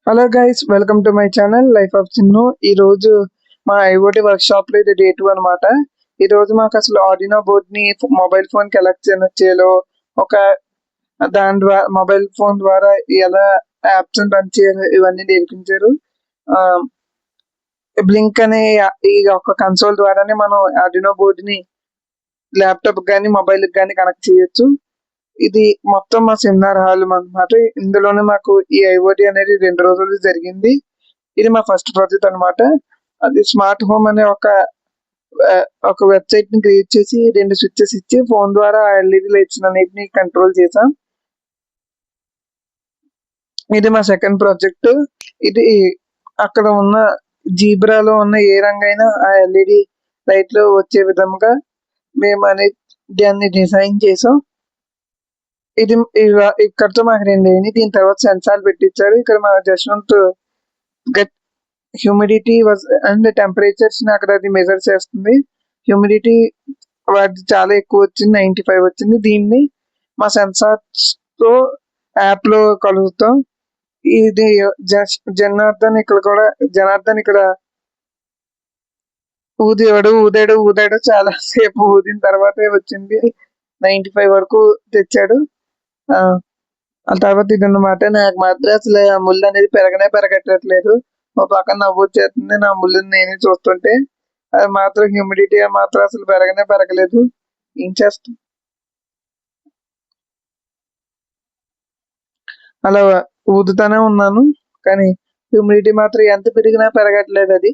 Hello guys, welcome to my channel life of Chinnu. ఈ రోజు మా ఐఓటీ వర్క్ షాప్ లో ఇది డే 2 అనమాట. ఈ రోజు మాకు అసలు ఆర్డినో బోర్డ్ ని మొబైల్ ఫోన్ కి ఎలా కనెక్ట్ చేయాలో, ఒక దాని ద్వారా మొబైల్ ఫోన్ ద్వారా ఎలా యాప్స్ రన్ చేయాలో ఇవన్నీ నేర్పించారు. బ్లింక్ అనే ఈ ఒక కన్సోల్ ద్వారానే మనం ఆర్డినో బోర్డ్ ని ల్యాప్టాప్ కానీ మొబైల్ కానీ కనెక్ట్ చేయొచ్చు. ఇది మొత్తం మా సెమినార్ హాల్ అన్నమాట. ఇందులోనే మాకు ఈ ఐఓటీ అనేది 2 రోజులు జరిగింది. ఇది మా ఫస్ట్ ప్రాజెక్ట్ అన్నమాట. అది స్మార్ట్ హోమ్ అనే ఆ, ఒక వెబ్సైట్ ని క్రియేట్ చేసి 2 స్విచ్చెస్ ఇచ్చి ఫోన్ ద్వారా ఎల్ఈడి లైట్స్ అన్నిటిని కంట్రోల్ చేసాం. ఇది మా సెకండ్ ప్రాజెక్ట్. ఇది అక్కడ ఉన్న జీబ్రాలో ఉన్న ఏ రంగైనా ఆ ఎల్ఈడి లైట్ లో వచ్చే విధంగా మేము అనేది దాన్ని డిజైన్ చేసాం. ఇది ఇక్కడతో మాకు 2 అయింది. దీని తర్వాత సెన్సార్ పెట్టించారు. ఇక్కడ మా జస్వంత్ గట్ హ్యూమిడిటీ అండ్ టెంపరేచర్స్ ని అక్కడ అది మెజర్ చేస్తుంది. హ్యూమిడిటీ వాటి చాలా ఎక్కువ వచ్చింది, 95 వచ్చింది. దీన్ని మా సెన్సార్స్ తో యాప్ లో కలుగుతాం. ఇది జనార్దన్ ఇక్కడ ఊదాడు చాలా సేపు ఊదిన తర్వాతే వచ్చింది. 95 వరకు తెచ్చాడు. ఆ ఆ తర్వాత ఇది అన్నమాట. నాకు మాత్రం అసలు ఆ ముళ్ళు అనేది పెరగట్లేదు. ఒక పక్కన నవ్వు వచ్చేస్తుంది నా ముళ్ళుని నేనే చూస్తుంటే. అది మాత్రం హ్యూమిడిటీ మాత్రం అసలు పెరగలేదు. ఏం చేస్తాం, అలా ఊదుతానే ఉన్నాను. కానీ హ్యూమిడిటీ మాత్రం ఎంత పెరిగినా పెరగట్లేదు అది.